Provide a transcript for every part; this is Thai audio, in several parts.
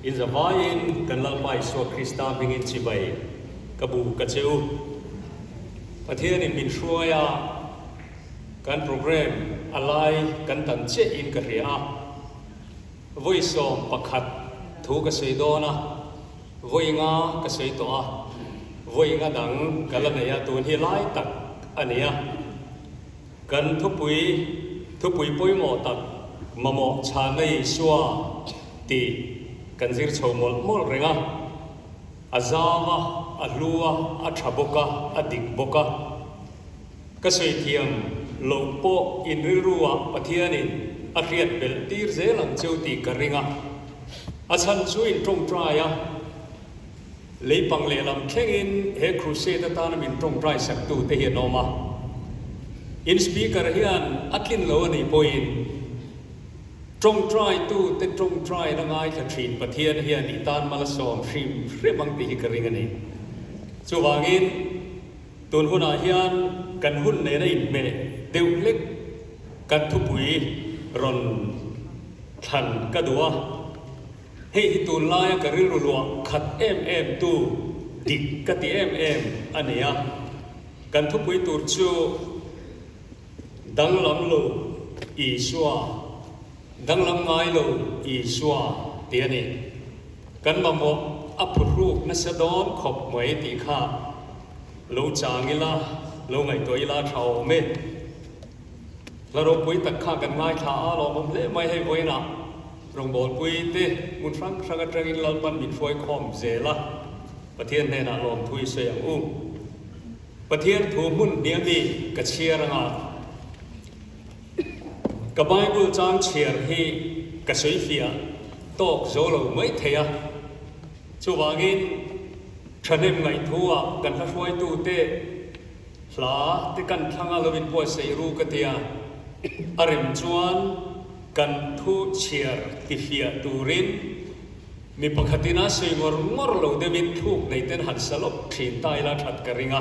in zavain kan lalpai so Krista bingin chibai kabu kacheu pathian in min shroya kan program alai kan tan che in ka ria voi som pakhat thu ka seidona voi nga ka seitoa voi nga dang kalanaya tun hi lai tak ania kan thupui poimo tak mamo chanai suwa ti kan zir chomol mol renga azawa alua athaboka adikboka kasoi thiam lopo inruwa pathianin ariat bel tir zelang cheuti karinga achan chuin trong traya leipang lelam thengin he crusade ta min trong trai sak tu te hi noma in speaker hian akin lo ni poin trong trai tu te trong trai na ngai kha thin pathian hian itan malasom shrim shrimang ti hi karinga ni chuwangin tun huna hian kan hun ne na in me deuhlek kan thupui ron than kadua hei tun lai ka ril ruwa khat em tu dik ka ti em ania kan thupui tur chu dang lam lo i suwa dang lam ngai lo i suwa ti ani kan mamo apru na sadon khop mai ti kha lo changila lo ngai toila thau me la ro pui tak kha kan ngai kha a lo mom le mai hei voina rong bol pui te mun frank saga trangin lalpan min foi khom zela pathian ne na lom thui se ang pathian thu mun niami ka chiaranga ka bible chang chiar hi ka soifia tok zolo mai theya chuwangin thanem ngai thua kan ha hruai tu te hla te kan thanga lovin po seiru ka tia arim chuan kan thu chiar ti fia turin mi pakhatina seingor ngor lo devin thuk nei ten han salop thin tai la that karinga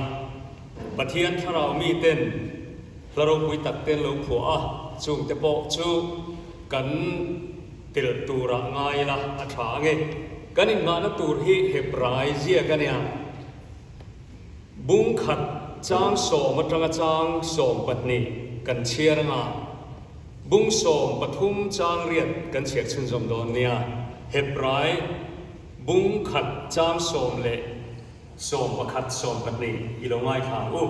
pathian tharau mi ten laro pui tak ten lo phu a chung te po chu kan til tura ngai la atha nge kanin ma na tur hi hebrai zia kania bung khat chang so matanga chang som patni kan chiaranga bung som pathum chang riat kan chiak chun zom don nia hebrai bung khat chang som le som pakhat som patni ilongai tha u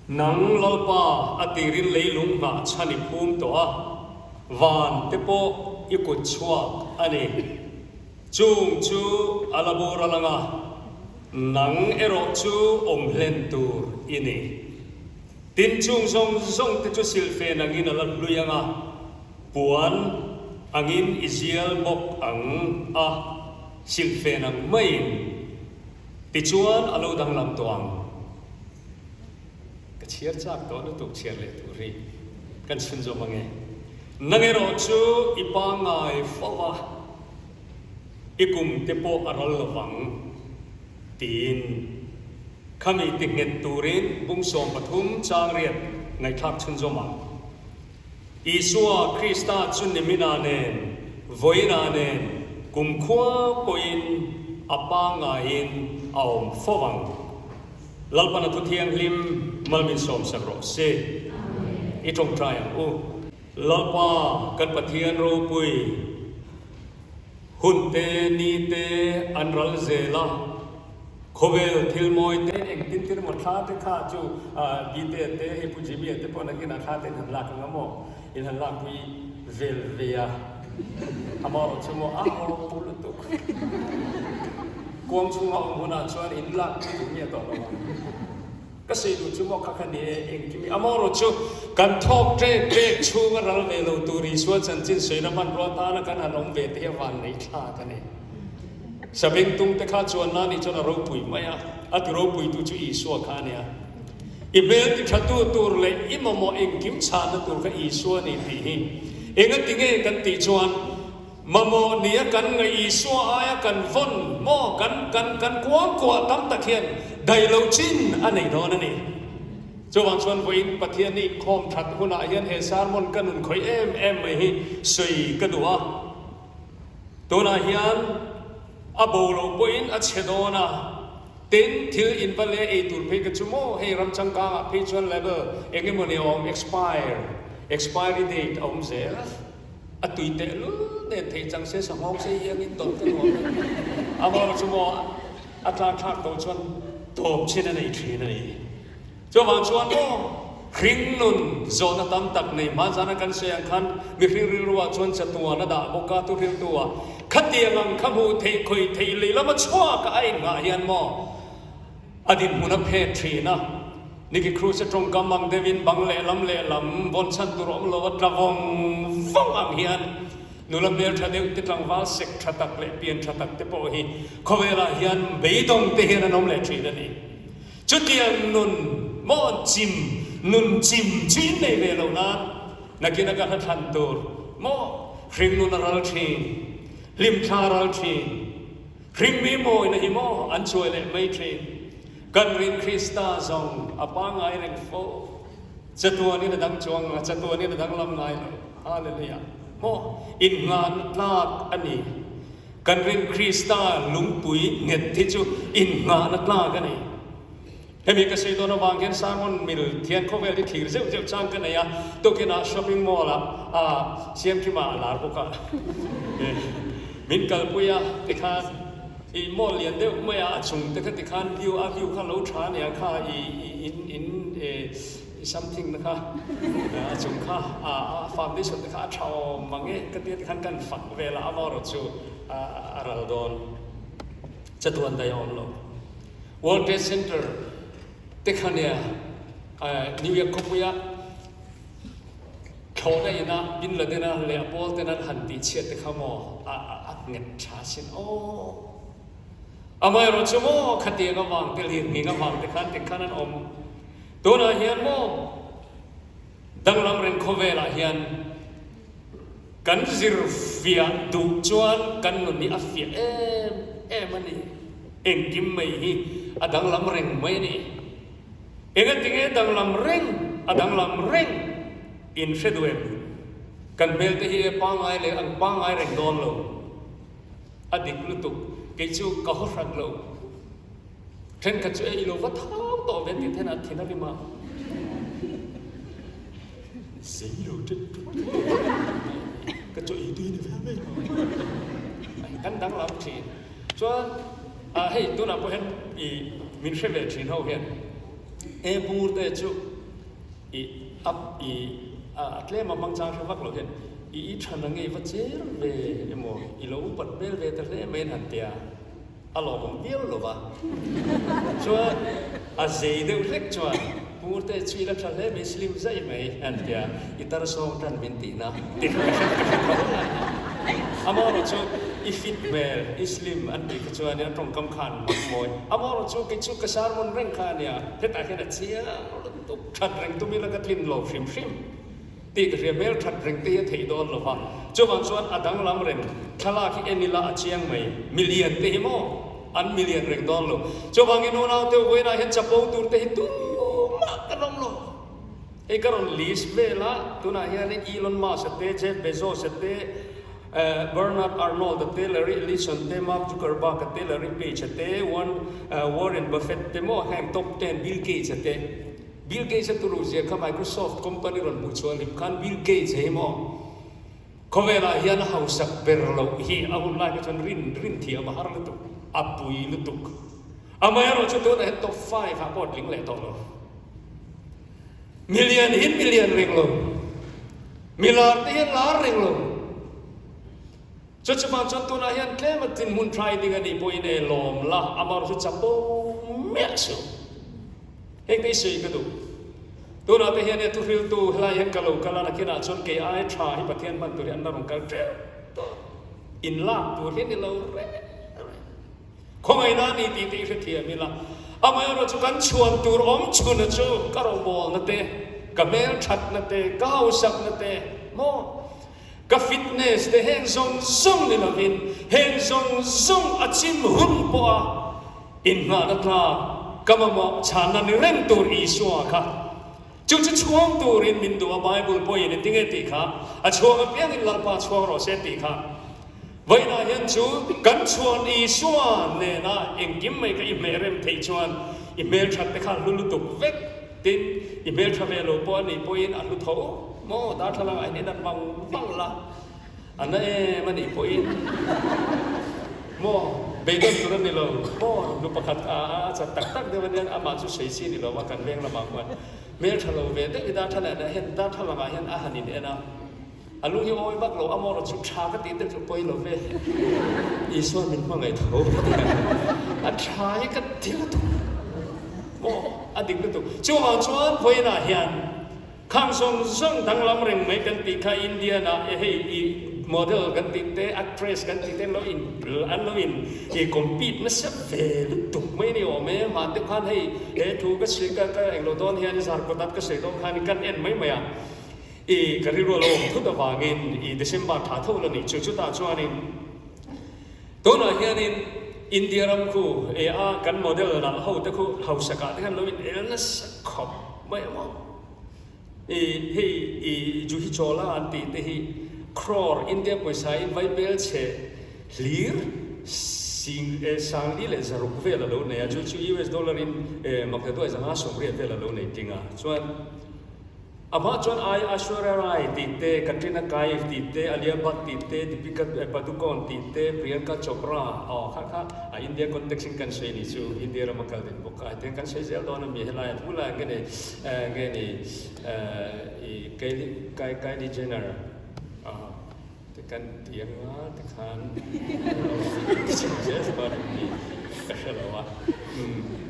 nang lalpa atirin leilung ba chani phum to a van te po ikut chua ani chung chu alabor alanga nang ero chu omlen tur ini tin chung zong te chu silfe nangin ala luyanga puan angin izial bok ang a silfe nang main ti chuan alo dang lam toang ka chiar chak to no tuk chiar le tu ri kan sun zo mange nangero chu ipangai fawa ikum te po aral lawang tin kami tingnet turin bung som pathum chang riat ngai thak chun zo ma isua krista chun nimina nen voina nen kum khwa poin apangain aum fawang lalpana tu thiang lim malmin som sakro se itong try o lalpa kan pathian ro pui hunte ni te anral zela khovel thilmoi te eng tin tir mo tha te kha chu bi te he pu ji bi te pon ki na tha te han la ka ngamo in han la pui vel via amaro chumo a o pul tu kuang chunga huna chuan in la tu mi to lo ka sei du chumo kha kha ni eng ki mi amaro chu kan thok tre chunga ral ve lo tu ri so chan chin sei na man ro ta na kan anom ve te wan nei tha ka ni sabeng tung te kha chuan na ni chona ro pui maya at ro pui tu chu i so kha nia i bel ti thatu tur le i momo eng kim cha na tur ka i so ni ti hi enga tinge kan ti chuan mamo nia kan ngai i so aya kan von mo kan kwa tam takhian dai lo chin anei don ani chuan chuan voin pathian ni khom that huna hian he sarmon kanun khoi em mai hi sei ka duwa ตัวนาเฮียนอาโบโลปอินอาเชโดนาเต็นทิลอินไปเลยตุลเพกจุโมให้รำจังกาเพจวันเลเวลเองมันเนี่ยอม expiry date อมเสียอะตุยเตลุเนี่ยเทจังเสียสมองเสียยังอินตกกันหมดอาโบจุโมอัตราทักตัวชวนตบเช่นนั้นอีกทีนั่นเองจวนชวนโมคริงนุนโซนตั้มตักในมาจานักันเสียงคันมีริรัวชวนจัตัวนั่นด่าบกาตุริตัวขัดเตียงขมูเทคุยเทลีแล้วมาชั่วกับไอ้งาเฮียนโมอดีตมุนเพทรีนะนี่คือครูจะตรงกำมังเดวินบังเล่ลำบนชั้นตุรมโลวัตระวงฟังอังเฮียนนุลเมียทัดเดียวติดรังวาลเสกทัดตักเล่เปลี่ยนทัดตักเตปโอฮีเขาเวลาเฮียนเบยตงเตเฮียนนมเล่ทรีนั่นเองจุดเดียนนุนมอจิมนุนจิมจีนในเวลานั้นนักกินนักการทันตัวมอคริงนุนรัลทรีลิมทารัลทรีคริงมีโมยนะฮิโมอันช่วยเล่ไม่ทรีกันรินคริสตาซองอปางไอเรงโฟจัตัวนี้นะดังจวงจัตัวนี้นะดังลำไงฮาเลลูยาโมอินงานลากอันนี้กันรินคริสตาลุงปุยเงินที่จูอินงานลากกันนี้เฮมิกษัตริย์โดนวางเงินสามวันมิลเทียนเขาเวลที่ถือเจ้าจ้างกันเนี่ยตัวกินอาช้อปปิ้งมอลล์เสียมที่มาลาบุกะมินกัลปุยติคานอีโมเลียนเดียวไม่อาจุงแต่ก็ติดขันวิวข้าเราชาเนี่ยข้าsomething นะคะจุงข้าฟาร์มที่สุดข้าชาวมังเงก็ติดขันกันฝักเวลาอมรจูอาราโดนจะตัวอันใดอมโล World Trade Center ติดขันเนี่ยนิวยอร์กคุยเขาได้ยินนะบินเลยนะเลี้ยบอลแต่นั้นหันตีเชียติดขโมเงินชาชินโออามาเราชั่วโมงขัดเดียงวางเตลีนี่ก็วางติดขันนั้นอมตัวน่ะเฮียนโมดังลำเริงโคเวล่ะเฮียนกันซิรฟิอาดูจวนกันนุนี่อัฟฟิอามันนี่เองกิมไม่ฮีดังลำเริงไม่นี่เองติงดังลำเริงดังลำเริงอินเฟดเวมกันเบลที่ฮีปังไอเลยอังปังไอเริงโดนโลอดีตลุตุกิจูก็หัวรักโลเทนกัจจุเอโลวัฒน์ต่อเวทีเทนัทเทนับิมาสิโลจุดกัจจุอีดีนี่แม่กันดังลำทีส่วนให้ตัวนั้นพอเห็นอีมินเชเวทีเขาเห็นบูร์เตจูอีอัพอีเล่มาบังจางเชวักเราเห็นอีฉันนั่งไอ้วัดเจอร์เวโมอีโลอุปัตเบลเวแต่เล่ไม่หันเตียอารมณ์เบี้ยวหรอวะชัวเจเดอุเล็กชัวพูดแต่ชีวิตทะเลไม่สลิมใจไหมอันเดียอิตาร์สองท่านบินตีนะติดอามาเราชัวอีฟิตเวลอิสลิมอันนี้ก็ชัวเนี่ยตรงกำขันมันมวยอามาเราชัวกิจกระสานมันเร่งขาเนี่ยเฮ็ดอะไรกันเชียตุกทัดเร่งตุ้มีแล้วก็ทิ้งโลฟิมตีกระเรียบเบลทัดเร่งตีเทียดอนหรอวะจวนส่วนอดังลำเร่งทลาที่เอ็นิลาเชียงใหม่มิลเลียนตีโมอันมิลเลียนเร่งดอนโลจวนกินโน่นเอาเตวเวน่าเห็นจับปูตูเตหิตุมากระดมโลเอกรอนลิสเวล่าตัวน่าเห็นอีลอนมัสเตเจฟเบโซสเตเบอร์นาร์ดอาร์โนลด์เตเลอรี่ลิสันเตมาร์คจูเกอร์บาร์เตเลอรี่เพจเตวันวอร์เรนบัฟเฟตเตโมแห่งท็อป10บิลเกตเตบิลเกตตัวรู้จักกับ Microsoft คอมพานีรันบุชวลิมคันบิลเกตเฮโมเขาเวลาเฮียนเฮาสักเบอร์เราฮีอาวุธลายก็จนรินที่อามาฮาร์ลตุกอับปุยลุตุกอามาเราจะตัวนั้นท็อป5ครับพอดลิงเลยต่อเลยมิลเลียนเริงลงมิลาร์ดเฮียนล้านเริงลงจนจะมาจนตัวนั้นเฮียนแค่มาตินมุนไทรดิ้งอันนี้ปุยเนลมละอามาเราจะจับโบเมียสูเฮงได้สื่อกันดูตัวนั้นเฮียนเนี่ยทุกฟิลตูเฮลัยเฮงกะโลกะลานักกินอาจนเกย์ไอทราฮิปะเทียนบันตุเรียนนั่งกันเจ้าอินลาตัวเฮียนนี่เราเร่คงไอ้นั่นนี่ตีเสียมิละอามาเราจะกันชวนตัวอมชวนนะจูกะเราบอลนั่นเตะกะเมลชัดนั่นเตะกะฮาวสักนั่นเตะโมกะฟิตเนสเตะเฮงซงนี่ละวินเฮงซงอาชิมหุ่นปัวอินงานักลากะมะมะชานันเร่งตัวอีสัวค่ะจุดจะช่วงตัวเรียนมินตัวไบเบิลปอยนี่ติงเอติค่ะช่วงเปียงอินลาปาช่วงเราเสติค่ะ vậy là hiện chú cắn chuồn y xuân nè na em kiếm mấy cái email em thấy chuồn email chặt cái khăn luôn tục vết tin email travel lo po ni po in anu thấu mo đã thằng anh nên đặt bằng văng là anh ấy mà đi po in mo bây giờ tụi nó lo mo lúc bắt chặt tắc tắc để mình ăn mà chú xây xin đi lo mà cần viên là mà quan mail travel về đấy đã thằng này hiện đã thằng là hiện anh này na anh lúc yêu ôi bắt lo amo lo chụp cha cái tiền chụp po in lo về ý xuân mình mà ngày thấu anh trai cái tiền đó anh định được chú hoàng chuan với na hiện khang song song thằng làm rừng mấy cái tì khai India na hey model cái tì té actress cái tì té lo in anh lo in thì compete nó sắp về lúc tục mấy điều mấy mà tiếp khăn hey thu cái sự cái anh lo don hiện giờ có đặt cái sự đó khăn cái em mấy à cái rồi lo thu được vàng in December thả thâu là này chú ta cho anh tôi nói hiện India ram khu kan model na ho te khu ho saka te kan loin elna khop mai mo ju hi chola anti te hi crore India paisa in vai bel che lir sang li le zaru ve la lo ne ju US dollar in mak to zanga som re ve la lo ne tinga chuan ama chuan ai Aishwarya Rai tite Katrina Kaif tite Alia Bhatt tite Deepika Padukone tite Priyanka Chopra kha India context kan sei ni chu India ramakal den boka te kan sei zel don mi helai thula ngene Kylie Jenner te kan tianga te khan yes but ni ka shalawa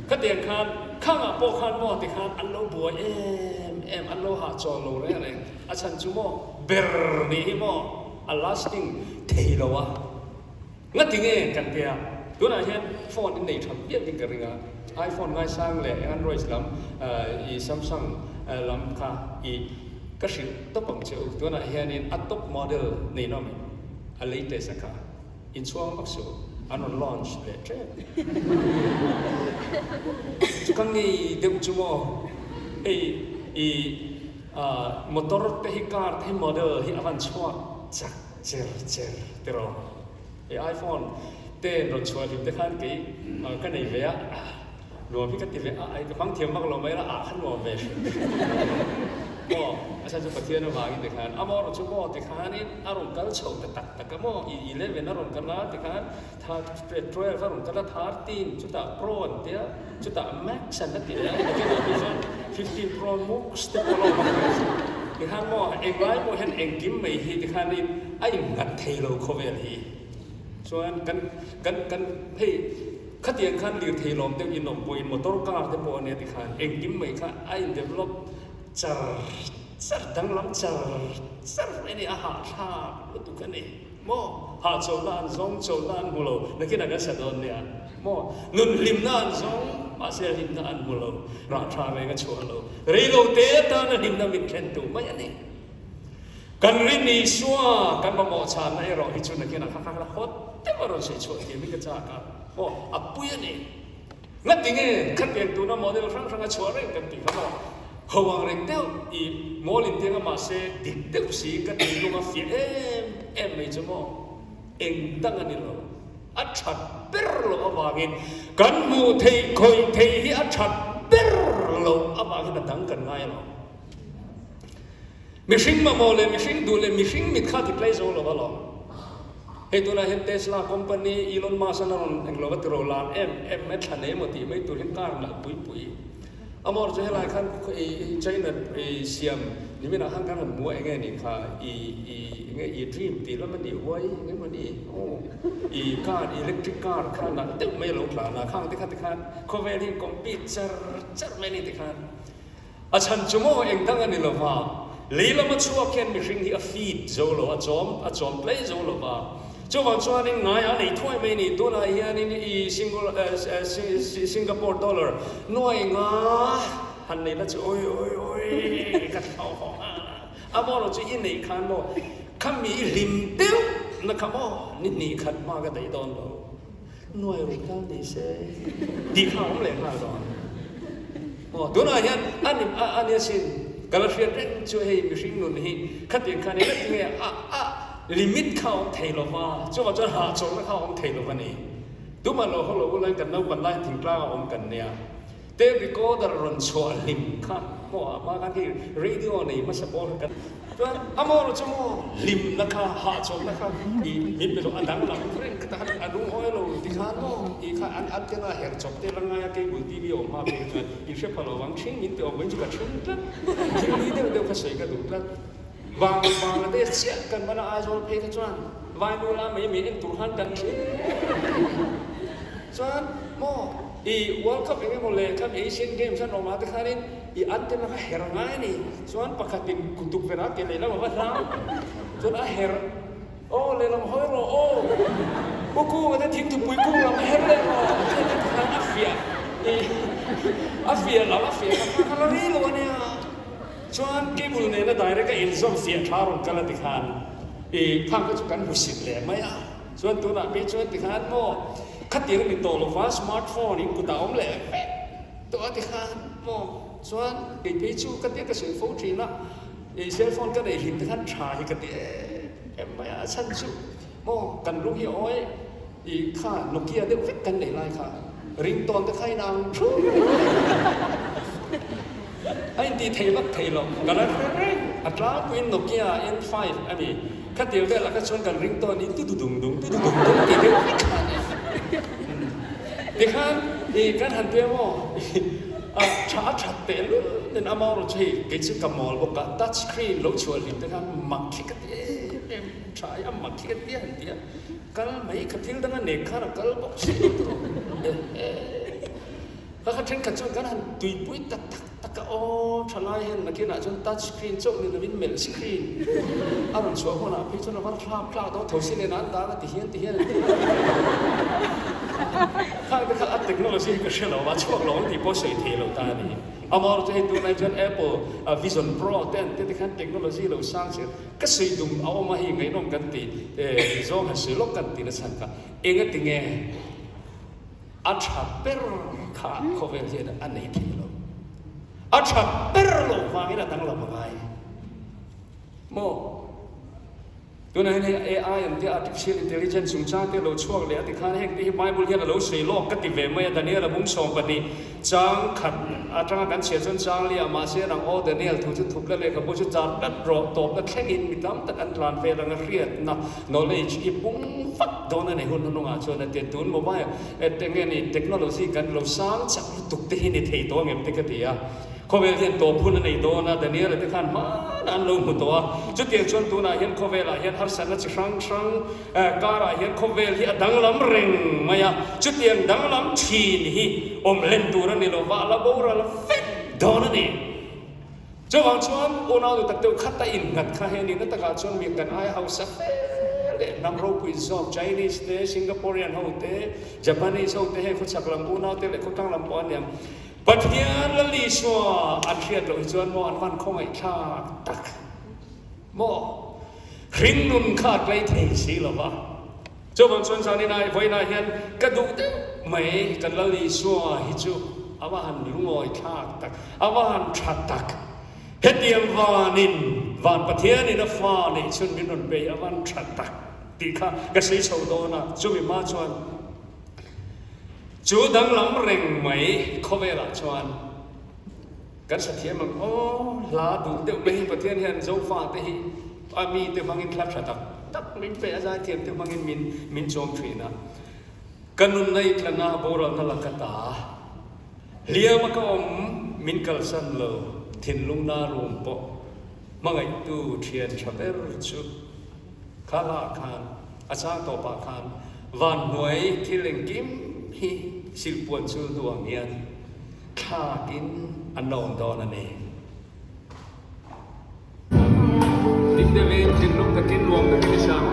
ka tiang khan khanga po khan mo te khan an lo bo em an lo ha cho lo re ne a chan chu mo ber ni hi mo a lasting thei lo wa nga tinge kan tia tu na hian phone in nei tham pian ding ka ringa iPhone ngai sang le Android lam Samsung lam kha ka shi to pang cheu tu na hian in a top model nei no me a latest ka in chuang bak so anon launch le tre chukang ni de chu mo motor te hi car te model hi avan chua chak cher pero iPhone te ro chua lim te khan ki ka nei ve a lo pi ka ti ve a ai ka phang thiam mak lo mai la a khan lo ve mo asa chu pathian na wagi te khan amo ro chu mo te khan in aron kal chho te tak ka mo 11 aron kal na te khan tha petrol aron kal 13 chu ta pro te chu ta max an te ya ke no vision 15 pro max te ko lo ma ke han mo engai mo hen engim mai hi te khan in ai ngat thei lo kho ve hi chuan kan hei khatiang khan lir thei lom te in nom boin motor car te po ne te khan engim mai kha ai develop char dang lam char ini aha tha tu kan ni mo ha cholan zong cholan mulo nakin aga sadon ne mo nun lim nan zong ma se lim nan mulo ra tha me ga cholo reilo te ta na lim na min khen tu mai ani kan rin ni shua kan ba mo chan na ro hi chu nakin kha kha hot te ma ro se chu ti mi ka cha ka mo apu ani ngatinge khatiang tu na model rang rang ga chore kan ti ka hawang reng teo molin tiang ma se dik teo si ka ti lu ma fi em mai chamo eng tang ani lo a that per lo awangin kan mu thei khoi thei hi a that per lo awangin dang kan ngai lo mishing ma mole mishing dule mishing mit kha ti play zo lo ba lo he tu na he Tesla company Elon Musk na ron englo ba tro lan em me thane mo ti mai tu hin kar na pui amor je lai khan China siam ni mina hang kan mo nge ni kha nge dream ti lo man ni wai nge man ni car electric car khan na te me lo kla na khang te khan ko ve ni compete char me ni te khan a chan chumo eng dang ani lo wa leila ma chua ken mi ring hi a feed zo lo a chom play zo lo ba cho wang chuan in ngai a nei thoi me ni to na hian in Singapore dollar noi nga han nei la chu oi ka thau ho a mo lo chu in nei khan mo kham mi lim teu na khamo ni khat ma ga dai don lo noi ro ka ni se di kham le ma don mo to na hian an ya sin Galatian chu hei mi ring nun hi khatin khan ni la tinge ลิมิตเข้าเทลว่าจนว่าจะหาจงแล้วเข้าเทลวันนี้ดูมันเราเขาเราอะไรกันนะวันไล่ถึงกล้าอมกันเนี่ยเตบิโก้ดารอนชัวลิมค่ะมั่วมากันที่เรดิโอนี่มาสปอร์ตกันจนอามอร์จะมั่วลิมนะคะหาจงนะคะอีมิดไปลงอันดังหลังเร่งกระตันอันรุ่งอ้อยเราที่ข้ามั่วอีข้าอันเจน่าเห็นจบเตลังไงก็บุตรีวิโอมาเป็นกันอีเชฟพาราวังชิงมิดไปออกเป็นจุกชิงกันชิงนี้เดี๋ยวเขาใส่กันดูกันบางเดชเสียกันมาอาจจะเพกจวนวายนูลาไม่มีเอ็นตุหันกันจวนมั่วอีวอลคัพเองหมดเลยครับเอเชียนเกมส์ฉันออกมาแต่ครั้นี้อีอันเจน่าเฮร์ง่ายนี่ส่วนปกติกุตุกเวลาเกลี่ยแล้วมันร้าวส่วนอาเฮร์โอ้เลยลำห้อยเราโอ้พวกกูมันจะทิ้งถุงปุ๋ยกูลำเฮร์เลยเราทางอาเฟียเราอาเฟียครับฮัลโหลนี่เราเนี่ยส่วนเกมเนี่ยนะได้เรื่องอินซัมเฟียทารุณกันละติขันอีทางก็จะกันรู้สึกเลยไหมอ่ะส่วนตัวน่ะเป็นส่วนติขันโม่ขัดเตียงมีโตลงว่าสมาร์ทโฟนนี่กูตาอมเลยตัวติขันโม่ส่วนไอ้พี่ชูขัดเตียงก็เสียโฟนทีนะไอ้เซลโฟนก็ได้หินติขันชายขัดเตียงไม่อ่ะฉันชูโม่กันรุ่งที่อ้อยอีข้าโนเกียเด็กเฟกกันไหนไรค่ะริงตอนตะไคร่นางไอ้ที่เทลักเทลงกันแล้วอัตราเป็นโนเกีย N5 ไอ้นี่ขัดเดียวกันแล้วก็ชนกันริงตัวนี้ตุ้ดดุงตีเดียวไม่ขาดดิขันดิกันหันไปว่าชาชัดเตลเนี่ยอามาเราใช้กิจกรรมมอลบอกว่าทัชสกรีนเราชวนลิมดิขันมักคิดกันเองใช้มักคิดกันเองเดียกันไม่ขัดทิ้งดังนั้นเองข้าเรากันบอกสิแล้วก็ฉันขัดชนกันหันตุยปุ้ยตักก็โอ้ฉลาดเห็นนักกีฬาจนทัชสกรีนจบนี่นะวินเมลสกรีนอารมณ์ชัวร์คนน่ะพี่จนว่าคลาดต้องทศิลป์นั้นตาละที่เห็นข้าเป็นข้าเทคโนโลยีก็เชื่อเราว่าช่วงหลังที่พอใช้เทเราตานี่เอามาเราจะให้ดูในจน Apple Vision Pro เต้นที่ขั้นเทคโนโลยีเราสร้างเสร็จก็ใช้ดุมเอามาให้ไงน้องกันตีโซ่ให้ซื้อล็อกกันตีนะสันกันเองก็ติงเงอาชาเปรข้าเขาเป็นเจ้าอันไหนที่เราอาชาเปรโลฟังนี่นะตั้งเราไม่ได้โมตัวนั้นเนี่ย AI อันที่ artificial intelligence สุ่มจ้างที่เราช่วงเลยที่ข้าเห็นที่ Bible ที่เราใช้โลกก็ติดเวไม่แต่เนี่ยเรามุ่งส่งปฏิจ้างขัดจ้างกันเสียจนจ้างเลี้ยมาเสียรังโอเดนิเอลถูกแล้วเลยครับผู้จัดตัดรอตบแล้วแข่งอินมิตามตัดอันตรานเฟรังเรียนนะ knowledge อีปุ่งฟัดโดนในหุ่นนุ่งอาชวนแต่ตุนโมบายแต่เงี้ยนี่เทคโนโลยีกันเราสร้างจากตุกที่นี่เทตัวเงี้ยติดกันที่อ่ะเขาเวลาเห็นตัวพูดในตัวนะแต่เนี่ยเราที่ขันมาดันลงหัวตัวจุดเดียวชนตัวนะเห็นเขาเวลาเห็นฮัสซันจะครั้งการเห็นเขาเวลาเห็นดังลำเริงมา呀จุดเดียวดังลำชีนี่อมเล่นตัวนี่เราว่าเราบอกเราเฟดโดนนี่จะวางชวนอุณาดูตัดตัวขัดตาอินงัดข้าเห็นนี่นั่นตะการชวนมีกันไอเฮาส์เฟดนำเราคุยซอฟไชนีสเต้สิงคโปร์ยันเฮาเต้ญี่ปุ่นเฮาเต้ให้คนสักลำอุณาเต้เลยคนตั้งลำปอนเนี่ยปัจจัยละลิชัวอันเทียดเราจวนมออันวันคงไอ้ชาตักมอคริงนุนขาดไรเทสีหรอวะเจ้าบางส่วนสาวนี่นายไว้นายเห็นกระดูกเต้ไม่กันละลิชัวฮิจูอาวันลุงไอ้ชาตักอาวันชัดตักเฮตียมวานินวานปัจจัยนี่นะฟ้านี่ชนมินุนเบยอาวันชัดตักตีข้ากระสีชาวโดนะจูมีมาชวนจูดังลำเร่งไหมเขาเวลาชวนกันสัตย์มันโอ้ลาดูเดี๋ยวไปประเทศเห็นโจฟ้าเตหิมีเดี๋ยวมังอินคลับชัดตักมินไปอาจารย์เทียมเดี๋ยวมังอินมินโจมทรีนะกันนุนในคลนาโบราณนลักตาเลี้ยมก็มินกัลสันโลทินลุงนารุมปะมังไอตูเทียนชาเบรจุข้าลาคานอาจารย์ต่อปาคานวันหน่วยที่เล่งกิมฮีสิลปวนชูดวงเงียนข้ากินอันนอนดอนนั่นเองดิบเดวินจินลุกตะกินรวมตะกินชาโม